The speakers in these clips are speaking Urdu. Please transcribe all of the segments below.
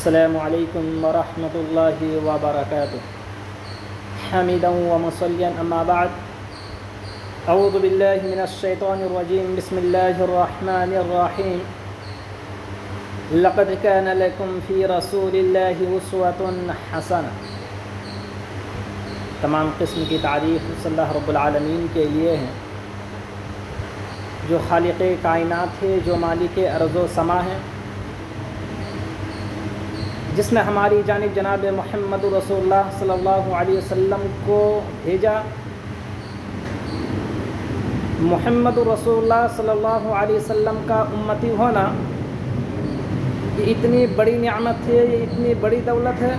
السلام علیکم ورحمۃ اللہ وبرکاتہ حمیدا ومصلیا اما بعد اعوذ باللہ من الشیطان الرجیم بسم اللہ الرحمن الرحیم لقد کان لکم فی رسول اللہ اسوۃ حسنہ۔ تمام قسم کی تعریف صلی اللہ رب العالمین کے لیے ہے، جو خالق کائنات ہے، جو مالک ارض و سما ہے، جس نے ہماری جانب جناب محمد رسول اللہ صلی اللہ علیہ وسلم کو بھیجا۔ محمد رسول اللہ صلی اللہ علیہ وسلم کا امتی ہونا یہ اتنی بڑی نعمت ہے، یہ اتنی بڑی دولت ہے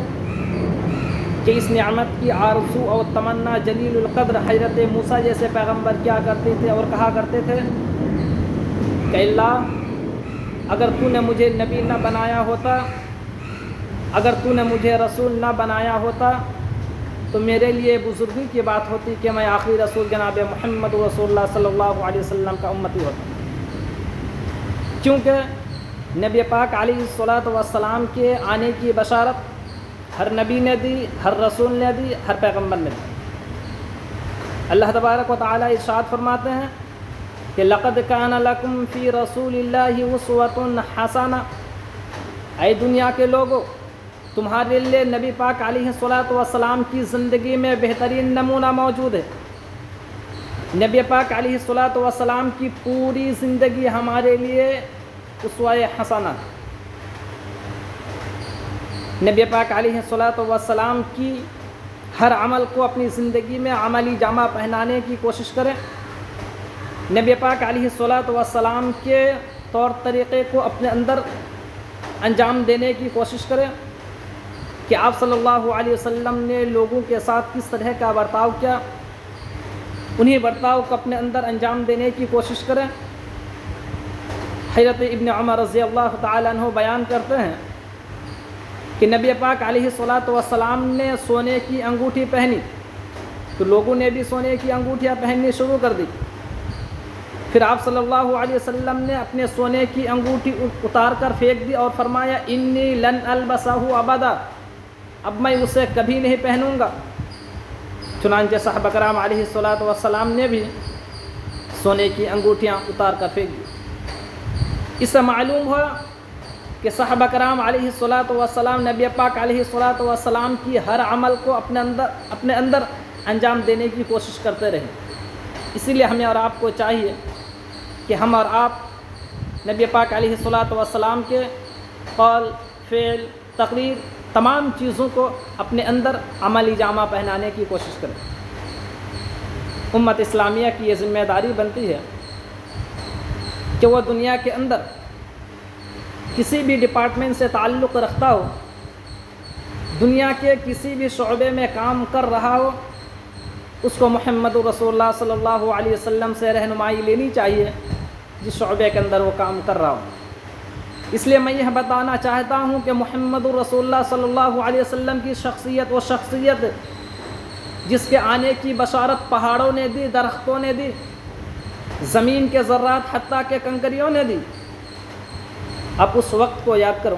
کہ اس نعمت کی آرزو اور تمنا جلیل القدر حضرت موسیٰ جیسے پیغمبر کیا کرتے تھے اور کہا کرتے تھے کہ اللہ، اگر تو نے مجھے نبی نہ بنایا ہوتا، اگر تو نے مجھے رسول نہ بنایا ہوتا تو میرے لیے بزرگی کی بات ہوتی کہ میں آخری رسول جناب محمد رسول اللہ صلی اللہ علیہ وسلم کا امتی ہوتا، کیونکہ نبی پاک علیہ الصلاۃ والسلام کے آنے کی بشارت ہر نبی نے دی، ہر رسول نے دی، ہر پیغمبر نے دی۔ اللہ تبارک و تعالیٰ ارشاد فرماتے ہیں کہ لقد کان لکم فی رسول اللہ اسوۃ حسنہ، اے دنیا کے لوگوں، تمہارے لیے نبی پاک علیہ الصلاۃ والسلام کی زندگی میں بہترین نمونہ موجود ہے۔ نبی پاک علیہ الصلاۃ والسلام کی پوری زندگی ہمارے لیے اسوہ حسنہ۔ نبی پاک علیہ الصلاۃ والسلام کی ہر عمل کو اپنی زندگی میں عملی جامہ پہنانے کی کوشش کریں۔ نبی پاک علیہ الصلاۃ والسلام کے طور طریقے کو اپنے اندر انجام دینے کی کوشش کریں کہ آپ صلی اللہ علیہ وسلم نے لوگوں کے ساتھ کس طرح کا برتاؤ کیا، انہی برتاؤ کو اپنے اندر انجام دینے کی کوشش کریں۔ حضرت ابن عمر رضی اللہ تعالیٰ عنہ بیان کرتے ہیں کہ نبی پاک علیہ الصلاۃ والسلام نے سونے کی انگوٹھی پہنی تو لوگوں نے بھی سونے کی انگوٹھیاں پہننی شروع کر دی۔ پھر آپ صلی اللہ علیہ وسلم نے اپنے سونے کی انگوٹھی اتار کر پھینک دی اور فرمایا انی لن البسہ ابدا، اب میں اسے کبھی نہیں پہنوں گا۔ چنانچہ صحابہ کرام علیہ الصلاۃ والسلام نے بھی سونے کی انگوٹھیاں اتار کر پھینک دی۔ اس سے معلوم ہوا کہ صحابہ کرام علیہ الصلاۃ والسلام نبی پاک علیہ الصلاۃ والسلام کی ہر عمل کو اپنے اندر انجام دینے کی کوشش کرتے رہے۔ اسی لیے ہمیں اور آپ کو چاہیے کہ ہم اور آپ نبی پاک علیہ الصلاۃ والسلام کے قول، فعل، تقریر، تمام چیزوں کو اپنے اندر عملی جامہ پہنانے کی کوشش کریں۔ امت اسلامیہ کی یہ ذمہ داری بنتی ہے کہ وہ دنیا کے اندر کسی بھی ڈپارٹمنٹ سے تعلق رکھتا ہو، دنیا کے کسی بھی شعبے میں کام کر رہا ہو، اس کو محمد رسول اللہ صلی اللہ علیہ وسلم سے رہنمائی لینی چاہیے جس شعبے کے اندر وہ کام کر رہا ہو۔ اس لیے میں یہ بتانا چاہتا ہوں کہ محمد رسول اللہ صلی اللہ علیہ وسلم کی شخصیت وہ شخصیت جس کے آنے کی بشارت پہاڑوں نے دی، درختوں نے دی، زمین کے ذرات حتیٰ کہ کنکریوں نے دی۔ اب اس وقت کو یاد کرو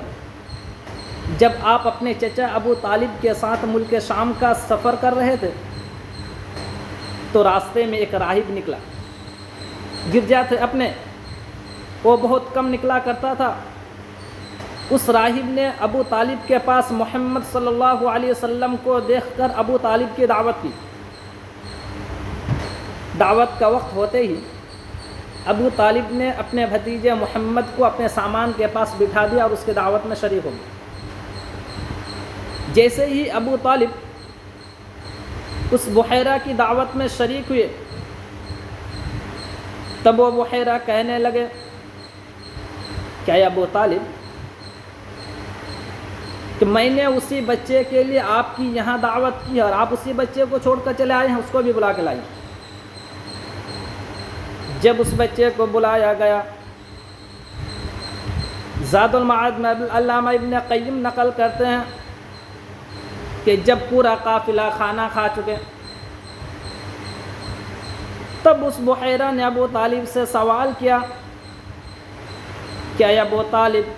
جب آپ اپنے چچا ابو طالب کے ساتھ ملک شام کا سفر کر رہے تھے تو راستے میں ایک راہب نکلا، گرجا تھے اپنے، وہ بہت کم نکلا کرتا تھا۔ اس راہب نے ابو طالب کے پاس محمد صلی اللہ علیہ وسلم کو دیکھ کر ابو طالب کی دعوت کی۔ دعوت کا وقت ہوتے ہی ابو طالب نے اپنے بھتیجے محمد کو اپنے سامان کے پاس بٹھا دیا اور اس کی دعوت میں شریک ہو گیا۔ جیسے ہی ابو طالب اس بحیرہ کی دعوت میں شریک ہوئے تب وہ بحیرہ کہنے لگے کہ اے ابو طالب، کہ میں نے اسی بچے کے لیے آپ کی یہاں دعوت کی اور آپ اسی بچے کو چھوڑ کر چلے آئے ہیں، اس کو بھی بلا کے لائیں۔ جب اس بچے کو بلایا گیا، زاد المعاد میں علامہ ابن قیم نقل کرتے ہیں کہ جب پورا قافلہ کھانا کھا چکے تب اس بحیرہ نے ابو طالب سے سوال کیا کہ اے ابو طالب،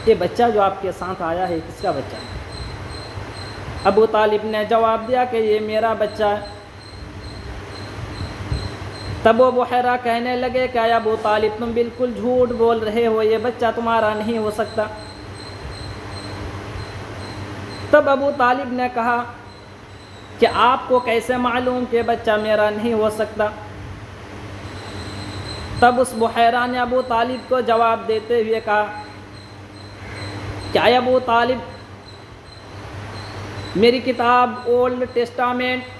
یہ بچہ جو آپ کے ساتھ آیا ہے کس کا بچہ ہے؟ ابو طالب نے جواب دیا کہ یہ میرا بچہ ہے۔ تب وہ بحیرہ کہنے لگے کہ ابو طالب تم بالکل جھوٹ بول رہے ہو، یہ بچہ تمہارا نہیں ہو سکتا۔ تب ابو طالب نے کہا کہ آپ کو کیسے معلوم کہ بچہ میرا نہیں ہو سکتا؟ تب اس بحیرہ نے ابو طالب کو جواب دیتے ہوئے کہا کہ ابو طالب، میری کتاب اولڈ ٹیسٹامنٹ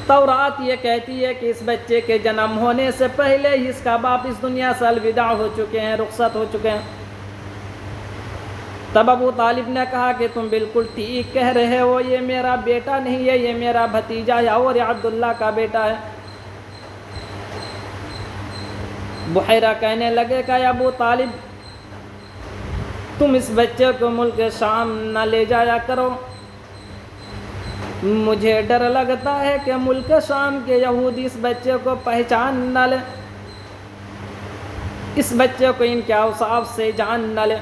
تورات یہ کہتی ہے کہ اس بچے کے جنم ہونے سے پہلے ہی اس کا باپ اس دنیا سے الوداع ہو چکے ہیں، رخصت ہو چکے ہیں۔ تب ابو طالب نے کہا کہ تم بالکل ٹھیک کہہ رہے ہو، یہ میرا بیٹا نہیں ہے، یہ میرا بھتیجا ہے اور یہ عبداللہ کا بیٹا ہے۔ بحیرہ کہنے لگے کہ ابو طالب تم اس بچے کو ملک شام نہ لے جایا کرو، مجھے ڈر لگتا ہے کہ ملک شام کے یہودی اس بچے کو پہچان نہ لے، اس بچے کو ان کے اوصاف سے جان نہ لے،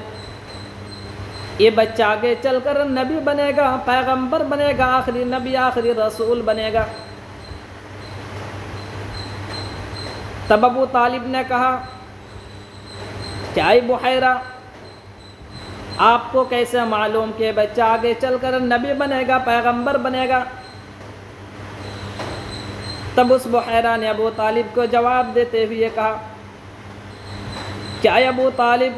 یہ بچہ آگے چل کر نبی بنے گا، پیغمبر بنے گا، آخری نبی آخری رسول بنے گا۔ تب ابو طالب نے کہا کہ اے بحیرہ، آپ کو کیسے معلوم کہ بچہ آگے چل کر نبی بنے گا، پیغمبر بنے گا؟ تب اس بحیرہ نے ابو طالب کو جواب دیتے ہوئے کہا کہ اے ابو طالب،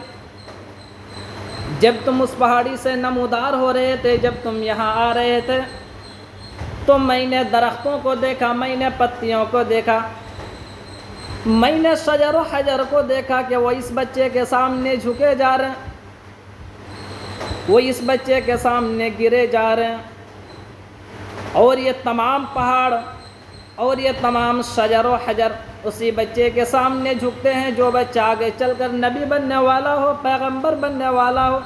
جب تم اس پہاڑی سے نمودار ہو رہے تھے، جب تم یہاں آ رہے تھے تو میں نے درختوں کو دیکھا، میں نے پتیوں کو دیکھا، میں نے شجر و حجر کو دیکھا کہ وہ اس بچے کے سامنے جھکے جا رہے ہیں، وہ اس بچے کے سامنے گرے جا رہے ہیں، اور یہ تمام پہاڑ اور یہ تمام شجر و حجر اسی بچے کے سامنے جھکتے ہیں جو بچہ آگے چل کر نبی بننے والا ہو، پیغمبر بننے والا ہو،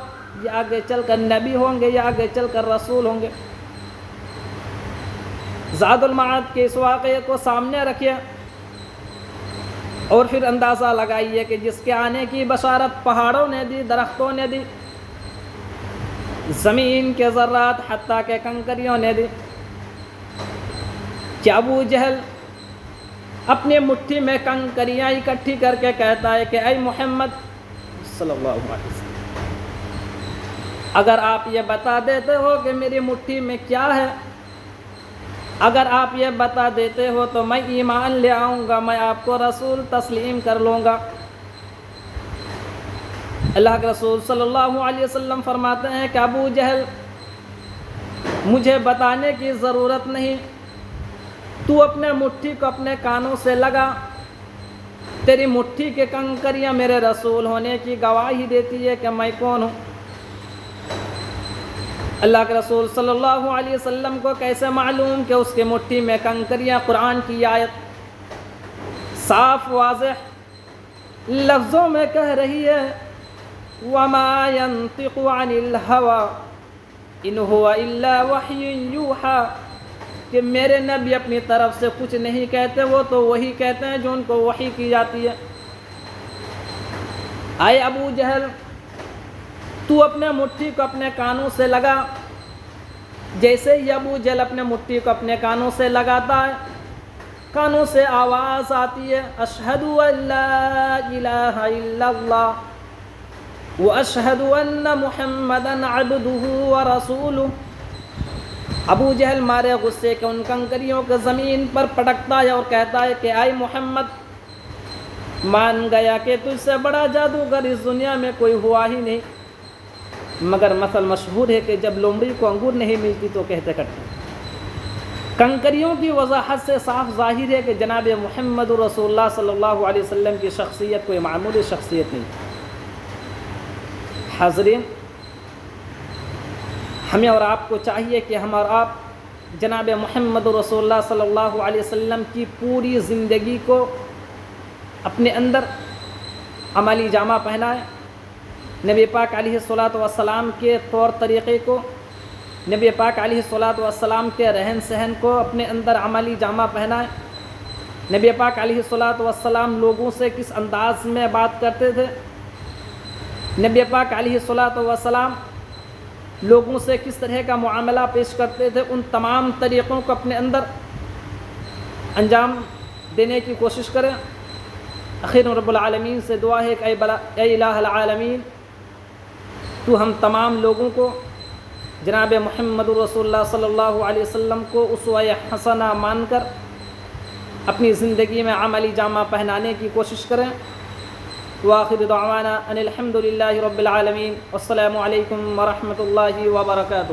یہ آگے چل کر نبی ہوں گے، یہ آگے چل کر رسول ہوں گے۔ زاد المعاد کے اس واقعے کو سامنے رکھیے اور پھر اندازہ لگائیے کہ جس کے آنے کی بشارت پہاڑوں نے دی، درختوں نے دی، زمین کے ذرات حتیٰ کہ کنکریوں نے دی، کہ ابو جہل اپنے مٹھی میں کنکریاں اکٹھی کر کے کہتا ہے کہ اے محمد صلی اللہ علیہ وسلم، اگر آپ یہ بتا دیتے ہو کہ میری مٹھی میں کیا ہے، اگر آپ یہ بتا دیتے ہو تو میں ایمان لے آؤں گا، میں آپ کو رسول تسلیم کر لوں گا۔ اللہ کے رسول صلی اللہ علیہ وسلم فرماتے ہیں کہ ابو جہل، مجھے بتانے کی ضرورت نہیں، تو اپنے مٹھی کو اپنے کانوں سے لگا، تیری مٹھی کے کنکریاں میرے رسول ہونے کی گواہی دیتی ہے کہ میں کون ہوں۔ اللہ کے رسول صلی اللہ علیہ وسلم کو کیسے معلوم کہ اس کے مٹھی میں کنکریاں؟ قرآن کی آیت صاف واضح لفظوں میں کہہ رہی ہے، وَمَا يَنطِقُ عَنِ الْهَوَىٰ إِنْ هُوَ إِلَّا وَحْيٌ يُوحَىٰ، کہ میرے نبی اپنی طرف سے کچھ نہیں کہتے، وہ تو وہی کہتے ہیں جو ان کو وحی کی جاتی ہے۔ اے ابو جہل، تو اپنے مٹھی کو اپنے کانوں سے لگا۔ جیسے ہی ابو جہل اپنے مٹھی کو اپنے کانوں سے لگاتا ہے، کانوں سے آواز آتی ہے، اشہد ان لا الہ الا اللہ واشہد ان محمدا عبدہ ورسولہ۔ ابو جہل مارے غصے کے ان کنکریوں کو زمین پر پٹکتا ہے اور کہتا ہے کہ اے محمد، مان گیا کہ تجھ سے بڑا جادوگر اس دنیا میں کوئی ہوا ہی نہیں، مگر مثل مشہور ہے کہ جب لومڑی کو انگور نہیں ملتی تو کہتے کٹتے۔ کنکریوں کی وضاحت سے صاف ظاہر ہے کہ جناب محمد رسول اللہ صلی اللہ علیہ وسلم کی شخصیت کوئی معمولی شخصیت نہیں۔ حاضرین، ہمیں اور آپ کو چاہیے کہ ہم اور آپ جناب محمد رسول اللہ صلی اللہ علیہ وسلم کی پوری زندگی کو اپنے اندر عملی جامہ پہنائیں، نبی پاک علیہ الصلاۃ والسلام کے طور طریقے کو، نبی پاک علیہ الصلاۃ والسلام کے رہن سہن کو اپنے اندر عملی جامہ پہنائیں۔ نبی پاک علیہ الصلاۃ والسلام لوگوں سے کس انداز میں بات کرتے تھے، نبی پاک علیہ الصلاۃ والسلام لوگوں سے کس طرح کا معاملہ پیش کرتے تھے، ان تمام طریقوں کو اپنے اندر انجام دینے کی کوشش کریں۔ آخر رب العالمین سے دعا ہے کہ اے الہ العالمین، تو ہم تمام لوگوں کو جناب محمد رسول اللہ صلی اللہ علیہ وسلم کو اسوہ حسنہ مان کر اپنی زندگی میں عملی جامہ پہنانے کی کوشش کریں۔ وآخر دعوانا ان الحمد للہ رب العالمین، والسلام علیکم ورحمۃ اللہ وبرکاتہ۔